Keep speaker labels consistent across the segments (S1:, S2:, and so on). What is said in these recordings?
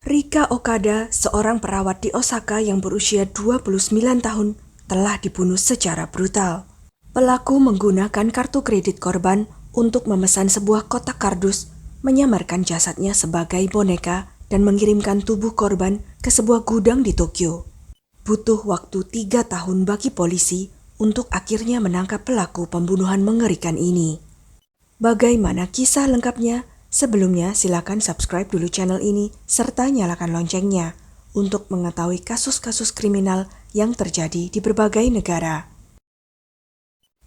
S1: Rika Okada, seorang perawat di Osaka yang berusia 29 tahun, telah dibunuh secara brutal. Pelaku menggunakan kartu kredit korban untuk memesan sebuah kotak kardus, menyamarkan jasadnya sebagai boneka, dan mengirimkan tubuh korban ke sebuah gudang di Tokyo. Butuh waktu 3 tahun bagi polisi untuk akhirnya menangkap pelaku pembunuhan mengerikan ini. Bagaimana kisah lengkapnya? Sebelumnya silakan subscribe dulu channel ini serta nyalakan loncengnya untuk mengetahui kasus-kasus kriminal yang terjadi di berbagai negara.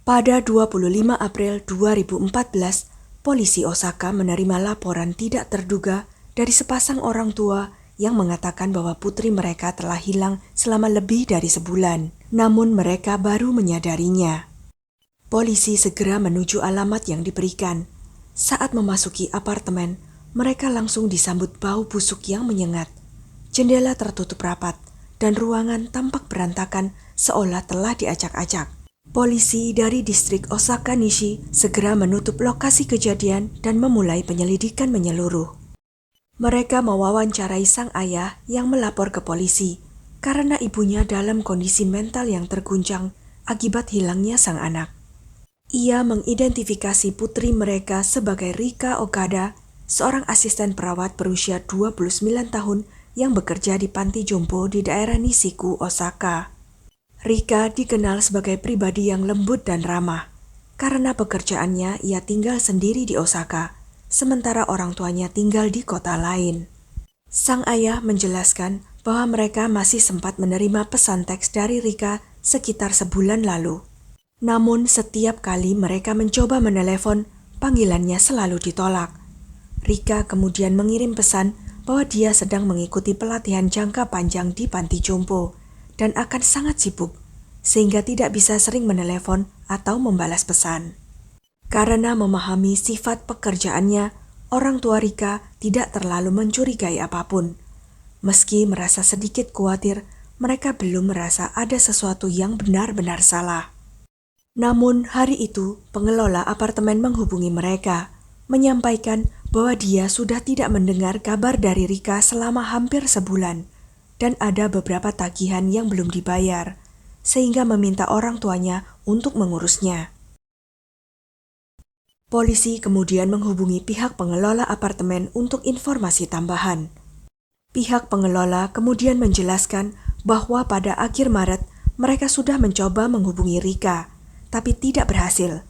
S1: Pada 25 April 2014, polisi Osaka menerima laporan tidak terduga dari sepasang orang tua yang mengatakan bahwa putri mereka telah hilang selama lebih dari sebulan, namun mereka baru menyadarinya. Polisi segera menuju alamat yang diberikan. Saat memasuki apartemen, mereka langsung disambut bau busuk yang menyengat. Jendela tertutup rapat, dan ruangan tampak berantakan seolah telah diacak-acak. Polisi dari distrik Osaka Nishi segera menutup lokasi kejadian dan memulai penyelidikan menyeluruh. Mereka mewawancarai sang ayah yang melapor ke polisi karena ibunya dalam kondisi mental yang terguncang akibat hilangnya sang anak. Ia mengidentifikasi putri mereka sebagai Rika Okada, seorang asisten perawat berusia 29 tahun yang bekerja di panti jompo di daerah Nishiku, Osaka. Rika dikenal sebagai pribadi yang lembut dan ramah. Karena pekerjaannya, ia tinggal sendiri di Osaka, sementara orang tuanya tinggal di kota lain. Sang ayah menjelaskan bahwa mereka masih sempat menerima pesan teks dari Rika sekitar sebulan lalu. Namun setiap kali mereka mencoba menelepon, panggilannya selalu ditolak. Rika kemudian mengirim pesan bahwa dia sedang mengikuti pelatihan jangka panjang di panti jompo dan akan sangat sibuk, sehingga tidak bisa sering menelepon atau membalas pesan. Karena memahami sifat pekerjaannya, orang tua Rika tidak terlalu mencurigai apapun. Meski merasa sedikit khawatir, mereka belum merasa ada sesuatu yang benar-benar salah. Namun hari itu, pengelola apartemen menghubungi mereka, menyampaikan bahwa dia sudah tidak mendengar kabar dari Rika selama hampir sebulan, dan ada beberapa tagihan yang belum dibayar, sehingga meminta orang tuanya untuk mengurusnya. Polisi kemudian menghubungi pihak pengelola apartemen untuk informasi tambahan. Pihak pengelola kemudian menjelaskan bahwa pada akhir Maret mereka sudah mencoba menghubungi Rika, tapi tidak berhasil.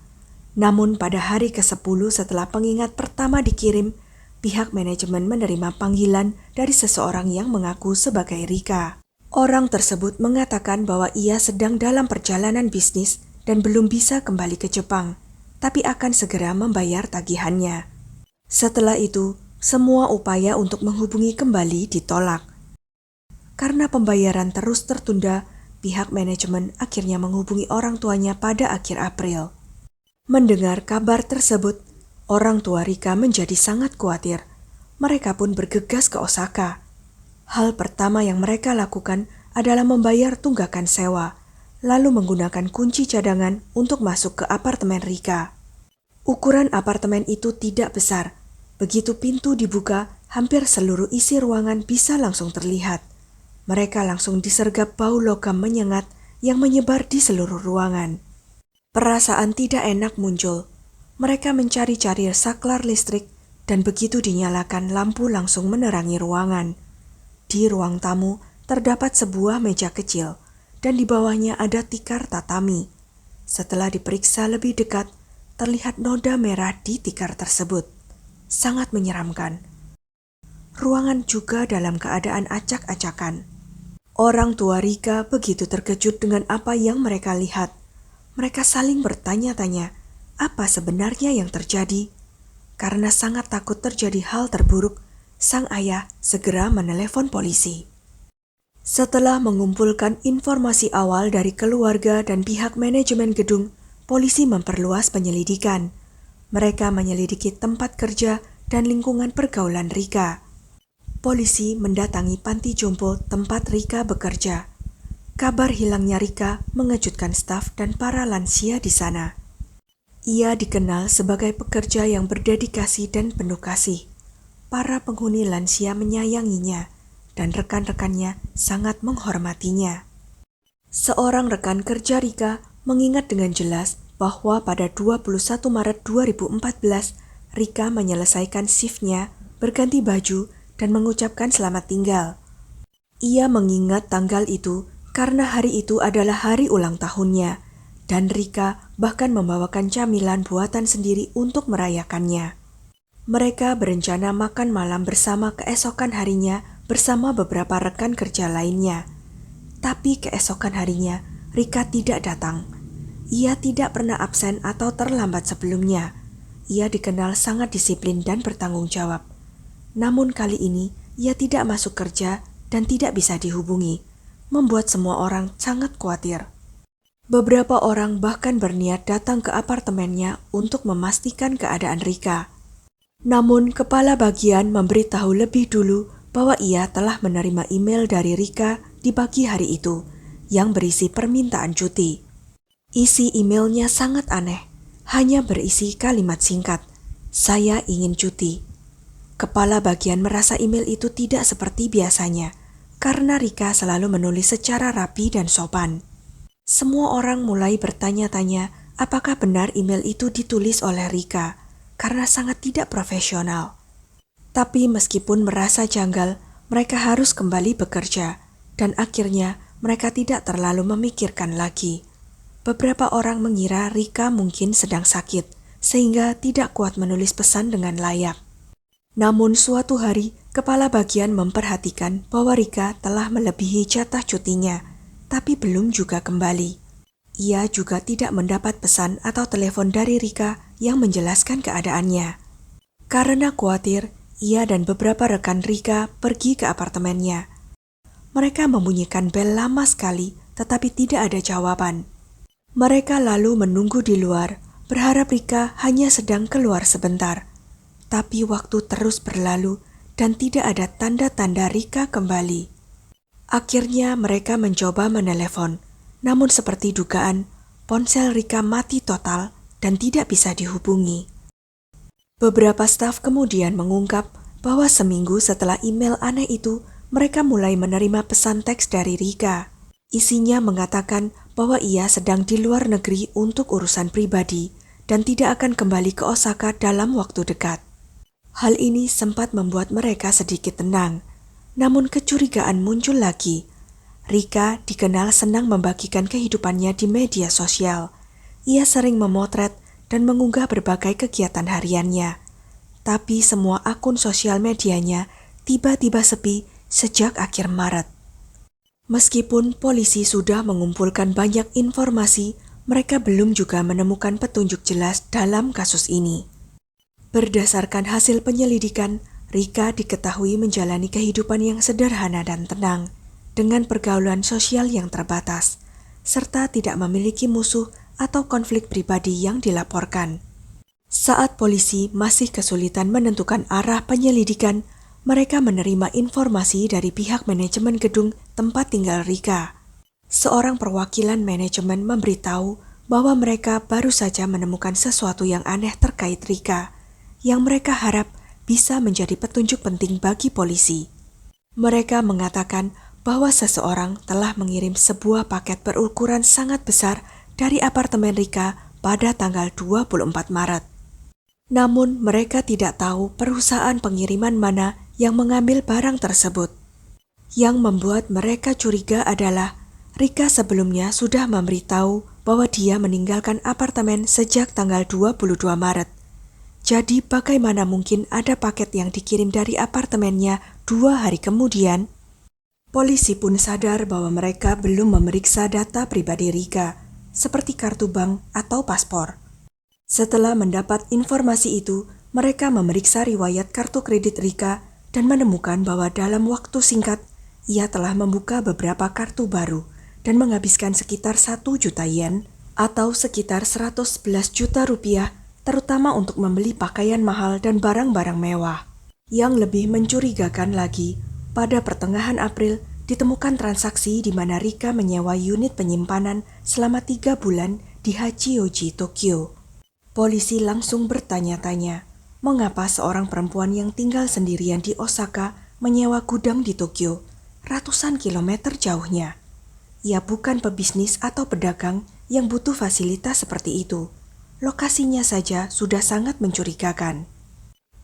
S1: Namun pada hari ke-10 setelah pengingat pertama dikirim, pihak manajemen menerima panggilan dari seseorang yang mengaku sebagai Rika. Orang tersebut mengatakan bahwa ia sedang dalam perjalanan bisnis dan belum bisa kembali ke Jepang, tapi akan segera membayar tagihannya. Setelah itu, semua upaya untuk menghubungi kembali ditolak. Karena pembayaran terus tertunda, pihak manajemen akhirnya menghubungi orang tuanya pada akhir April. Mendengar kabar tersebut, orang tua Rika menjadi sangat khawatir. Mereka pun bergegas ke Osaka. Hal pertama yang mereka lakukan adalah membayar tunggakan sewa, lalu menggunakan kunci cadangan untuk masuk ke apartemen Rika. Ukuran apartemen itu tidak besar. Begitu pintu dibuka, hampir seluruh isi ruangan bisa langsung terlihat. Mereka langsung disergap bau logam menyengat yang menyebar di seluruh ruangan. Perasaan tidak enak muncul. Mereka mencari-cari saklar listrik dan begitu dinyalakan lampu langsung menerangi ruangan. Di ruang tamu terdapat sebuah meja kecil dan di bawahnya ada tikar tatami. Setelah diperiksa lebih dekat, terlihat noda merah di tikar tersebut. Sangat menyeramkan. Ruangan juga dalam keadaan acak-acakan. Orang tua Rika begitu terkejut dengan apa yang mereka lihat. Mereka saling bertanya-tanya, apa sebenarnya yang terjadi? Karena sangat takut terjadi hal terburuk, sang ayah segera menelepon polisi. Setelah mengumpulkan informasi awal dari keluarga dan pihak manajemen gedung, polisi memperluas penyelidikan. Mereka menyelidiki tempat kerja dan lingkungan pergaulan Rika. Polisi mendatangi panti jompo tempat Rika bekerja. Kabar hilangnya Rika mengejutkan staf dan para lansia di sana. Ia dikenal sebagai pekerja yang berdedikasi dan penuh kasih. Para penghuni lansia menyayanginya dan rekan-rekannya sangat menghormatinya. Seorang rekan kerja Rika mengingat dengan jelas bahwa pada 21 Maret 2014, Rika menyelesaikan shift-nya, berganti baju, dan mengucapkan selamat tinggal. Ia mengingat tanggal itu karena hari itu adalah hari ulang tahunnya, dan Rika bahkan membawakan camilan buatan sendiri untuk merayakannya. Mereka berencana makan malam bersama keesokan harinya bersama beberapa rekan kerja lainnya. Tapi keesokan harinya, Rika tidak datang. Ia tidak pernah absen atau terlambat sebelumnya. Ia dikenal sangat disiplin dan bertanggung jawab. Namun kali ini, ia tidak masuk kerja dan tidak bisa dihubungi, membuat semua orang sangat khawatir. Beberapa orang bahkan berniat datang ke apartemennya untuk memastikan keadaan Rika. Namun, kepala bagian memberitahu lebih dulu bahwa ia telah menerima email dari Rika di pagi hari itu yang berisi permintaan cuti. Isi emailnya sangat aneh, hanya berisi kalimat singkat, "Saya ingin cuti." Kepala bagian merasa email itu tidak seperti biasanya, karena Rika selalu menulis secara rapi dan sopan. Semua orang mulai bertanya-tanya apakah benar email itu ditulis oleh Rika, karena sangat tidak profesional. Tapi meskipun merasa janggal, mereka harus kembali bekerja, dan akhirnya mereka tidak terlalu memikirkan lagi. Beberapa orang mengira Rika mungkin sedang sakit, sehingga tidak kuat menulis pesan dengan layak. Namun suatu hari, kepala bagian memperhatikan bahwa Rika telah melebihi jatah cutinya, tapi belum juga kembali. Ia juga tidak mendapat pesan atau telepon dari Rika yang menjelaskan keadaannya. Karena khawatir, ia dan beberapa rekan Rika pergi ke apartemennya. Mereka membunyikan bel lama sekali, tetapi tidak ada jawaban. Mereka lalu menunggu di luar, berharap Rika hanya sedang keluar sebentar. Tapi waktu terus berlalu dan tidak ada tanda-tanda Rika kembali. Akhirnya mereka mencoba menelepon, namun seperti dugaan, ponsel Rika mati total dan tidak bisa dihubungi. Beberapa staf kemudian mengungkap bahwa seminggu setelah email aneh itu, mereka mulai menerima pesan teks dari Rika. Isinya mengatakan bahwa ia sedang di luar negeri untuk urusan pribadi dan tidak akan kembali ke Osaka dalam waktu dekat. Hal ini sempat membuat mereka sedikit tenang, namun kecurigaan muncul lagi. Rika dikenal senang membagikan kehidupannya di media sosial. Ia sering memotret dan mengunggah berbagai kegiatan hariannya. Tapi semua akun sosial medianya tiba-tiba sepi sejak akhir Maret. Meskipun polisi sudah mengumpulkan banyak informasi, mereka belum juga menemukan petunjuk jelas dalam kasus ini. Berdasarkan hasil penyelidikan, Rika diketahui menjalani kehidupan yang sederhana dan tenang, dengan pergaulan sosial yang terbatas, serta tidak memiliki musuh atau konflik pribadi yang dilaporkan. Saat polisi masih kesulitan menentukan arah penyelidikan, mereka menerima informasi dari pihak manajemen gedung tempat tinggal Rika. Seorang perwakilan manajemen memberitahu bahwa mereka baru saja menemukan sesuatu yang aneh terkait Rika, yang mereka harap bisa menjadi petunjuk penting bagi polisi. Mereka mengatakan bahwa seseorang telah mengirim sebuah paket berukuran sangat besar dari apartemen Rika pada tanggal 24 Maret. Namun mereka tidak tahu perusahaan pengiriman mana yang mengambil barang tersebut. Yang membuat mereka curiga adalah Rika sebelumnya sudah memberitahu bahwa dia meninggalkan apartemen sejak tanggal 22 Maret. Jadi bagaimana mungkin ada paket yang dikirim dari apartemennya 2 hari kemudian? Polisi pun sadar bahwa mereka belum memeriksa data pribadi Rika, seperti kartu bank atau paspor. Setelah mendapat informasi itu, mereka memeriksa riwayat kartu kredit Rika dan menemukan bahwa dalam waktu singkat, ia telah membuka beberapa kartu baru dan menghabiskan sekitar 1 juta yen atau sekitar 111 juta rupiah terutama untuk membeli pakaian mahal dan barang-barang mewah. Yang lebih mencurigakan lagi, pada pertengahan April ditemukan transaksi di mana Rika menyewa unit penyimpanan selama 3 bulan di Hachioji, Tokyo. Polisi langsung bertanya-tanya, mengapa seorang perempuan yang tinggal sendirian di Osaka menyewa gudang di Tokyo, ratusan kilometer jauhnya. Ia bukan pebisnis atau pedagang yang butuh fasilitas seperti itu. Lokasinya saja sudah sangat mencurigakan.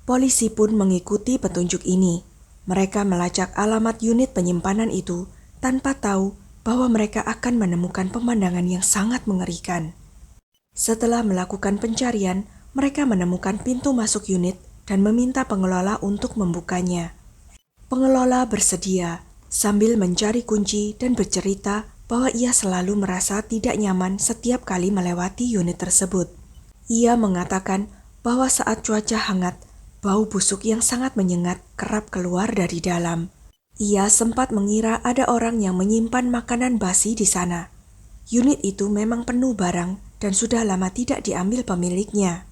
S1: Polisi pun mengikuti petunjuk ini. Mereka melacak alamat unit penyimpanan itu tanpa tahu bahwa mereka akan menemukan pemandangan yang sangat mengerikan. Setelah melakukan pencarian, mereka menemukan pintu masuk unit dan meminta pengelola untuk membukanya. Pengelola bersedia sambil mencari kunci dan bercerita bahwa ia selalu merasa tidak nyaman setiap kali melewati unit tersebut. Ia mengatakan bahwa saat cuaca hangat, bau busuk yang sangat menyengat kerap keluar dari dalam. Ia sempat mengira ada orang yang menyimpan makanan basi di sana. Unit itu memang penuh barang dan sudah lama tidak diambil pemiliknya.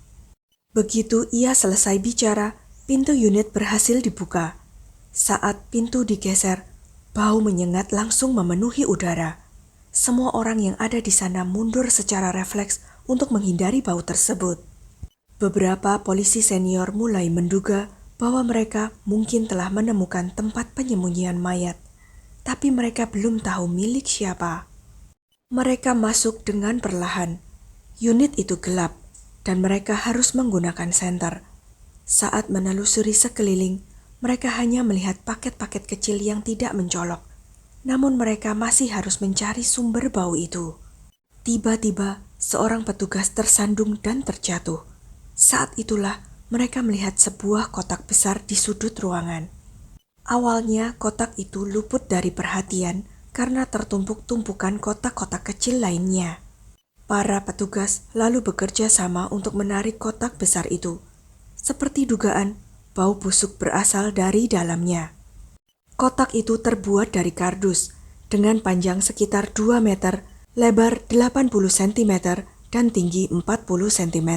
S1: Begitu ia selesai bicara, pintu unit berhasil dibuka. Saat pintu digeser, bau menyengat langsung memenuhi udara. Semua orang yang ada di sana mundur secara refleks untuk menghindari bau tersebut. Beberapa polisi senior mulai menduga bahwa mereka mungkin telah menemukan tempat penyembunyian mayat, tapi mereka belum tahu milik siapa. Mereka masuk dengan perlahan. Unit itu gelap, dan mereka harus menggunakan senter. Saat menelusuri sekeliling, mereka hanya melihat paket-paket kecil yang tidak mencolok. Namun mereka masih harus mencari sumber bau itu. Tiba-tiba, seorang petugas tersandung dan terjatuh. Saat itulah, mereka melihat sebuah kotak besar di sudut ruangan. Awalnya kotak itu luput dari perhatian karena tertumpuk-tumpukan kotak-kotak kecil lainnya. Para petugas lalu bekerja sama untuk menarik kotak besar itu. Seperti dugaan, bau busuk berasal dari dalamnya. Kotak itu terbuat dari kardus dengan panjang sekitar 2 meter, lebar 80 cm, dan tinggi 40 cm.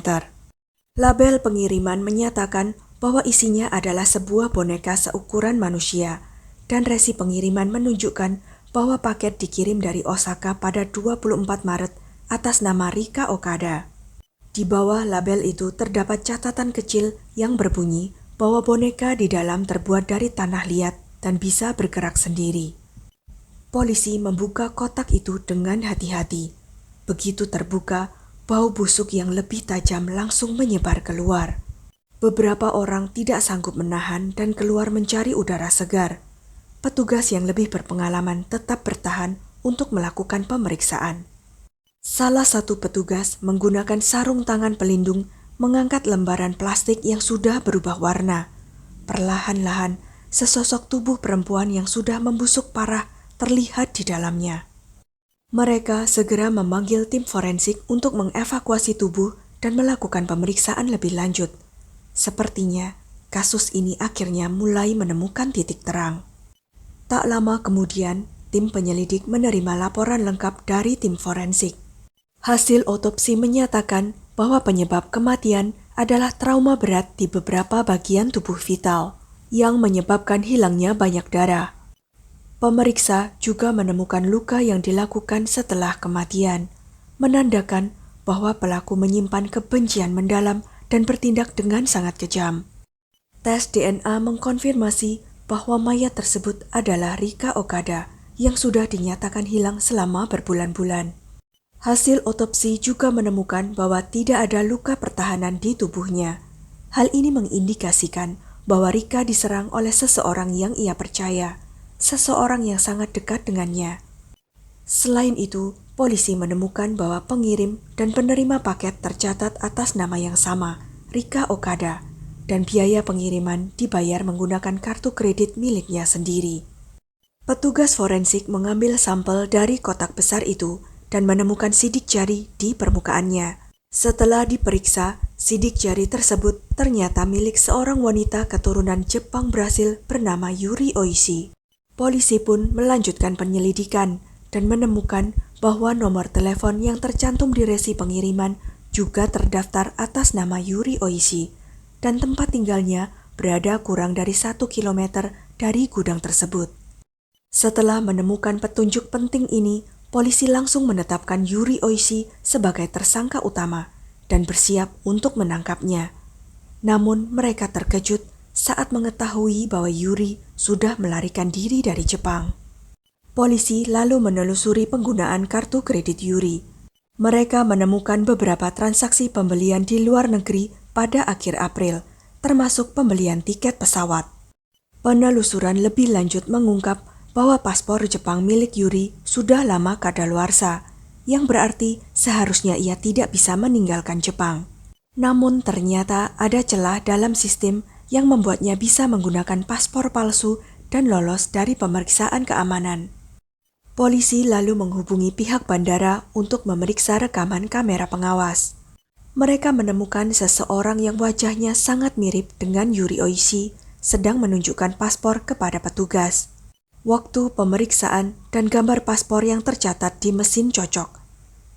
S1: Label pengiriman menyatakan bahwa isinya adalah sebuah boneka seukuran manusia, dan resi pengiriman menunjukkan bahwa paket dikirim dari Osaka pada 24 Maret atas nama Rika Okada. Di bawah label itu terdapat catatan kecil yang berbunyi bahwa boneka di dalam terbuat dari tanah liat dan bisa bergerak sendiri. Polisi membuka kotak itu dengan hati-hati. Begitu terbuka, bau busuk yang lebih tajam langsung menyebar keluar. Beberapa orang tidak sanggup menahan dan keluar mencari udara segar. Petugas yang lebih berpengalaman tetap bertahan untuk melakukan pemeriksaan. Salah satu petugas menggunakan sarung tangan pelindung mengangkat lembaran plastik yang sudah berubah warna. Perlahan-lahan, sesosok tubuh perempuan yang sudah membusuk parah terlihat di dalamnya. Mereka segera memanggil tim forensik untuk mengevakuasi tubuh dan melakukan pemeriksaan lebih lanjut. Sepertinya, kasus ini akhirnya mulai menemukan titik terang. Tak lama kemudian, tim penyelidik menerima laporan lengkap dari tim forensik. Hasil otopsi menyatakan bahwa penyebab kematian adalah trauma berat di beberapa bagian tubuh vital yang menyebabkan hilangnya banyak darah. Pemeriksa juga menemukan luka yang dilakukan setelah kematian, menandakan bahwa pelaku menyimpan kebencian mendalam dan bertindak dengan sangat kejam. Tes DNA mengkonfirmasi bahwa mayat tersebut adalah Rika Okada yang sudah dinyatakan hilang selama berbulan-bulan. Hasil otopsi juga menemukan bahwa tidak ada luka pertahanan di tubuhnya. Hal ini mengindikasikan bahwa Rika diserang oleh seseorang yang ia percaya, seseorang yang sangat dekat dengannya. Selain itu, polisi menemukan bahwa pengirim dan penerima paket tercatat atas nama yang sama, Rika Okada, dan biaya pengiriman dibayar menggunakan kartu kredit miliknya sendiri. Petugas forensik mengambil sampel dari kotak besar itu dan menemukan sidik jari di permukaannya. Setelah diperiksa, sidik jari tersebut ternyata milik seorang wanita keturunan Jepang Brasil bernama Yuri Oishi. Polisi pun melanjutkan penyelidikan dan menemukan bahwa nomor telepon yang tercantum di resi pengiriman juga terdaftar atas nama Yuri Oishi dan tempat tinggalnya berada kurang dari 1 kilometer dari gudang tersebut. Setelah menemukan petunjuk penting ini, polisi langsung menetapkan Yuri Oishi sebagai tersangka utama dan bersiap untuk menangkapnya. Namun mereka terkejut saat mengetahui bahwa Yuri sudah melarikan diri dari Jepang. Polisi lalu menelusuri penggunaan kartu kredit Yuri. Mereka menemukan beberapa transaksi pembelian di luar negeri pada akhir April, termasuk pembelian tiket pesawat. Penelusuran lebih lanjut mengungkap bahwa paspor Jepang milik Yuri sudah lama kadaluarsa, yang berarti seharusnya ia tidak bisa meninggalkan Jepang. Namun ternyata ada celah dalam sistem yang membuatnya bisa menggunakan paspor palsu dan lolos dari pemeriksaan keamanan. Polisi lalu menghubungi pihak bandara untuk memeriksa rekaman kamera pengawas. Mereka menemukan seseorang yang wajahnya sangat mirip dengan Yuri Oishi sedang menunjukkan paspor kepada petugas. Waktu pemeriksaan dan gambar paspor yang tercatat di mesin cocok.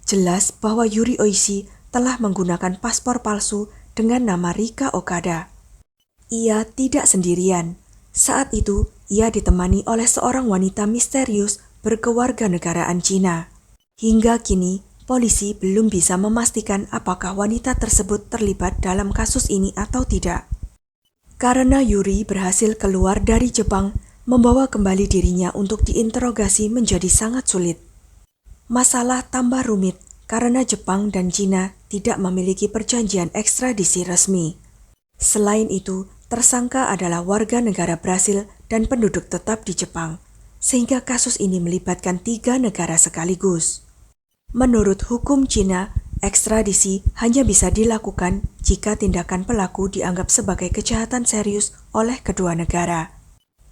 S1: Jelas bahwa Yuri Oishi telah menggunakan paspor palsu dengan nama Rika Okada. Ia tidak sendirian. Saat itu, ia ditemani oleh seorang wanita misterius berkewarganegaraan Cina. Hingga kini, polisi belum bisa memastikan apakah wanita tersebut terlibat dalam kasus ini atau tidak. Karena Yuri berhasil keluar dari Jepang, membawa kembali dirinya untuk diinterogasi menjadi sangat sulit. Masalah tambah rumit karena Jepang dan Cina tidak memiliki perjanjian ekstradisi resmi. Selain itu, tersangka adalah warga negara Brasil dan penduduk tetap di Jepang, sehingga kasus ini melibatkan 3 negara sekaligus. Menurut hukum Cina, ekstradisi hanya bisa dilakukan jika tindakan pelaku dianggap sebagai kejahatan serius oleh kedua negara.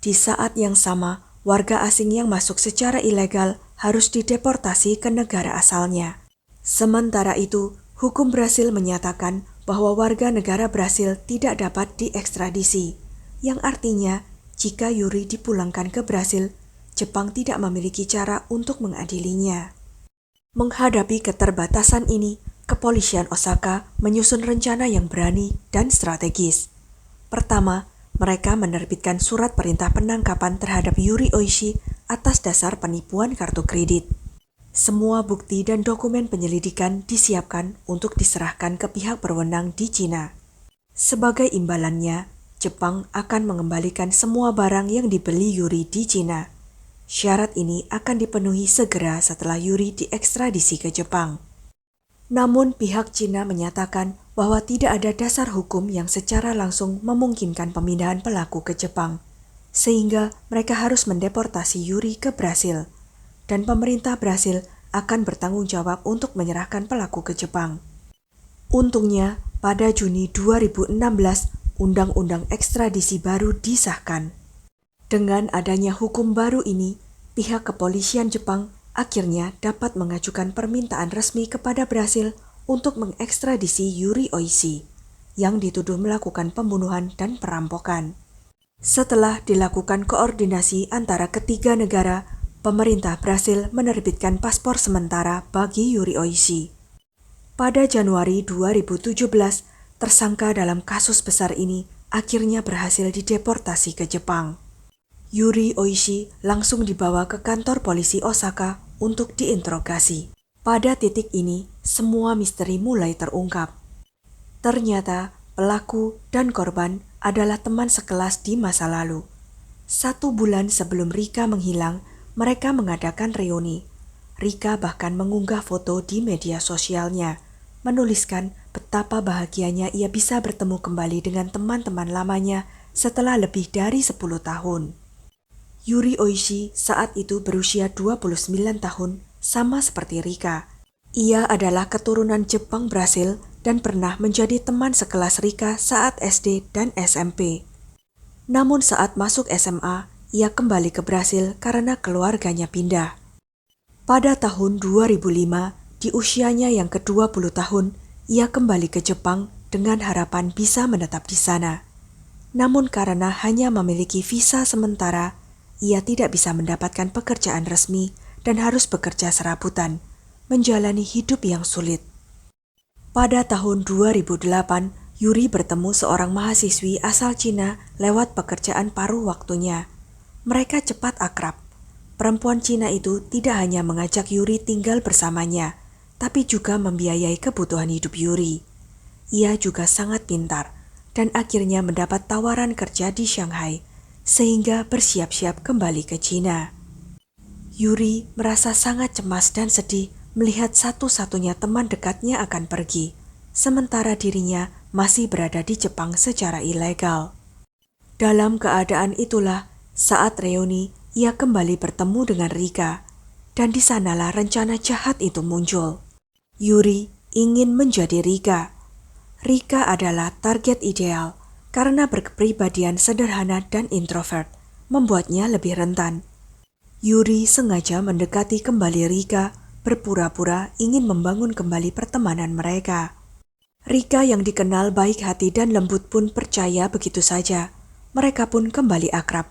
S1: Di saat yang sama, warga asing yang masuk secara ilegal harus dideportasi ke negara asalnya. Sementara itu, hukum Brasil menyatakan bahwa warga negara Brasil tidak dapat diekstradisi, yang artinya jika Yuri dipulangkan ke Brasil, Jepang tidak memiliki cara untuk mengadilinya. Menghadapi keterbatasan ini, kepolisian Osaka menyusun rencana yang berani dan strategis. Pertama, mereka menerbitkan surat perintah penangkapan terhadap Yuri Oishi atas dasar penipuan kartu kredit. Semua bukti dan dokumen penyelidikan disiapkan untuk diserahkan ke pihak berwenang di Cina. Sebagai imbalannya, Jepang akan mengembalikan semua barang yang dibeli Yuri di Cina. Syarat ini akan dipenuhi segera setelah Yuri diekstradisi ke Jepang. Namun pihak Cina menyatakan bahwa tidak ada dasar hukum yang secara langsung memungkinkan pemindahan pelaku ke Jepang, sehingga mereka harus mendeportasi Yuri ke Brasil, dan pemerintah Brasil akan bertanggung jawab untuk menyerahkan pelaku ke Jepang. Untungnya, pada Juni 2016, Undang-Undang Ekstradisi baru disahkan. Dengan adanya hukum baru ini, pihak kepolisian Jepang akhirnya dapat mengajukan permintaan resmi kepada Brasil untuk mengekstradisi Yuri Oishi, yang dituduh melakukan pembunuhan dan perampokan. Setelah dilakukan koordinasi antara ketiga negara, pemerintah Brasil menerbitkan paspor sementara bagi Yuri Oishi. Pada Januari 2017, tersangka dalam kasus besar ini akhirnya berhasil dideportasi ke Jepang. Yuri Oishi langsung dibawa ke kantor polisi Osaka untuk diinterogasi. Pada titik ini, semua misteri mulai terungkap. Ternyata, pelaku dan korban adalah teman sekelas di masa lalu. 1 bulan sebelum Rika menghilang, mereka mengadakan reuni. Rika bahkan mengunggah foto di media sosialnya, menuliskan betapa bahagianya ia bisa bertemu kembali dengan teman-teman lamanya setelah lebih dari 10 tahun. Yuri Oishi saat itu berusia 29 tahun, sama seperti Rika. Ia adalah keturunan Jepang Brasil dan pernah menjadi teman sekelas Rika saat SD dan SMP. Namun saat masuk SMA, ia kembali ke Brasil karena keluarganya pindah. Pada tahun 2005, di usianya yang ke-20 tahun, ia kembali ke Jepang dengan harapan bisa menetap di sana. Namun karena hanya memiliki visa sementara, ia tidak bisa mendapatkan pekerjaan resmi dan harus bekerja serabutan, menjalani hidup yang sulit. Pada tahun 2008, Yuri bertemu seorang mahasiswi asal Cina lewat pekerjaan paruh waktunya. Mereka cepat akrab. Perempuan Cina itu tidak hanya mengajak Yuri tinggal bersamanya, tapi juga membiayai kebutuhan hidup Yuri. Ia juga sangat pintar dan akhirnya mendapat tawaran kerja di Shanghai, sehingga bersiap-siap kembali ke China. Yuri merasa sangat cemas dan sedih melihat satu-satunya teman dekatnya akan pergi, sementara dirinya masih berada di Jepang secara ilegal. Dalam keadaan itulah, saat reuni, ia kembali bertemu dengan Rika, dan di sanalah rencana jahat itu muncul. Yuri ingin menjadi Rika. Rika adalah target ideal karena berkepribadian sederhana dan introvert, membuatnya lebih rentan. Yuri sengaja mendekati kembali Rika, berpura-pura ingin membangun kembali pertemanan mereka. Rika yang dikenal baik hati dan lembut pun percaya begitu saja. Mereka pun kembali akrab.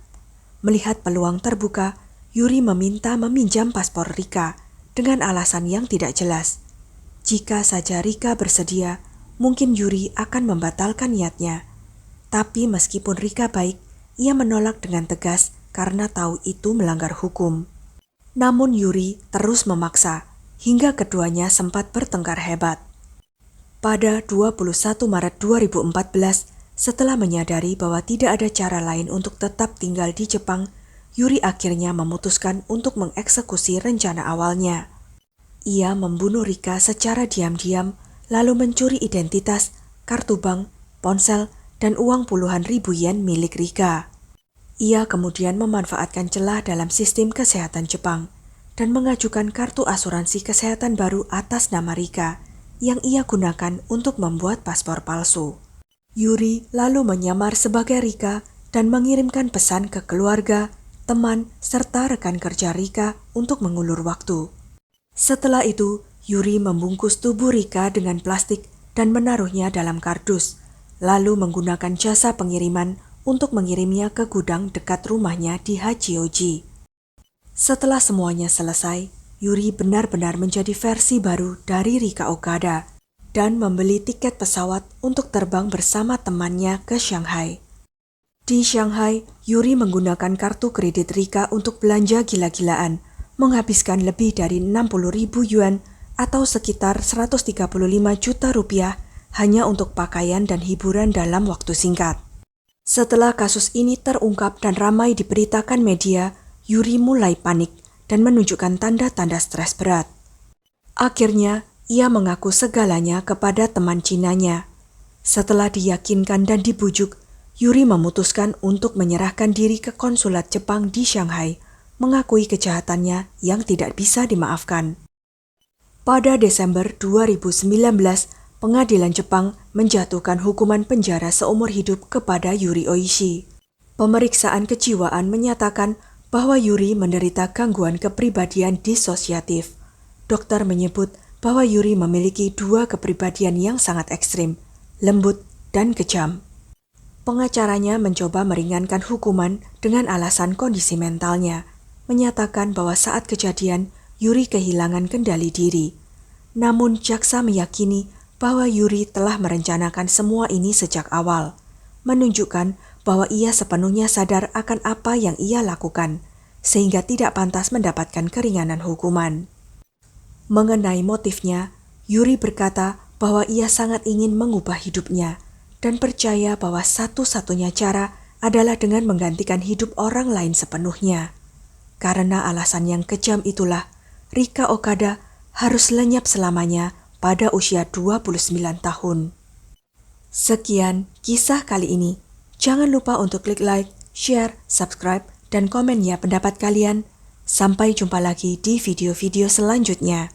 S1: Melihat peluang terbuka, Yuri meminta meminjam paspor Rika dengan alasan yang tidak jelas. Jika saja Rika bersedia, mungkin Yuri akan membatalkan niatnya. Tapi meskipun Rika baik, ia menolak dengan tegas karena tahu itu melanggar hukum. Namun Yuri terus memaksa, hingga keduanya sempat bertengkar hebat. Pada 21 Maret 2014, setelah menyadari bahwa tidak ada cara lain untuk tetap tinggal di Jepang, Yuri akhirnya memutuskan untuk mengeksekusi rencana awalnya. Ia membunuh Rika secara diam-diam, lalu mencuri identitas, kartu bank, ponsel, dan uang puluhan ribu yen milik Rika. Ia kemudian memanfaatkan celah dalam sistem kesehatan Jepang dan mengajukan kartu asuransi kesehatan baru atas nama Rika yang ia gunakan untuk membuat paspor palsu. Yuri lalu menyamar sebagai Rika dan mengirimkan pesan ke keluarga, teman, serta rekan kerja Rika untuk mengulur waktu. Setelah itu, Yuri membungkus tubuh Rika dengan plastik dan menaruhnya dalam kardus, lalu menggunakan jasa pengiriman untuk mengirimnya ke gudang dekat rumahnya di Hachioji. Setelah semuanya selesai, Yuri benar-benar menjadi versi baru dari Rika Okada dan membeli tiket pesawat untuk terbang bersama temannya ke Shanghai. Di Shanghai, Yuri menggunakan kartu kredit Rika untuk belanja gila-gilaan, menghabiskan lebih dari 60.000 yuan atau sekitar 135 juta rupiah hanya untuk pakaian dan hiburan dalam waktu singkat. Setelah kasus ini terungkap dan ramai diberitakan media, Yuri mulai panik dan menunjukkan tanda-tanda stres berat. Akhirnya, ia mengaku segalanya kepada teman Cinanya. Setelah diyakinkan dan dibujuk, Yuri memutuskan untuk menyerahkan diri ke konsulat Jepang di Shanghai, mengakui kejahatannya yang tidak bisa dimaafkan. Pada Desember 2019, pengadilan Jepang menjatuhkan hukuman penjara seumur hidup kepada Yuri Oishi. Pemeriksaan kejiwaan menyatakan bahwa Yuri menderita gangguan kepribadian disosiatif. Dokter menyebut bahwa Yuri memiliki dua kepribadian yang sangat ekstrim, lembut dan kejam. Pengacaranya mencoba meringankan hukuman dengan alasan kondisi mentalnya, menyatakan bahwa saat kejadian Yuri kehilangan kendali diri. Namun jaksa meyakini bahwa Yuri telah merencanakan semua ini sejak awal, menunjukkan bahwa ia sepenuhnya sadar akan apa yang ia lakukan, sehingga tidak pantas mendapatkan keringanan hukuman. Mengenai motifnya, Yuri berkata bahwa ia sangat ingin mengubah hidupnya dan percaya bahwa satu-satunya cara adalah dengan menggantikan hidup orang lain sepenuhnya. Karena alasan yang kejam itulah, Rika Okada harus lenyap selamanya pada usia 29 tahun. Sekian kisah kali ini. Jangan lupa untuk klik like, share, subscribe, dan komen ya pendapat kalian. Sampai jumpa lagi di video-video selanjutnya.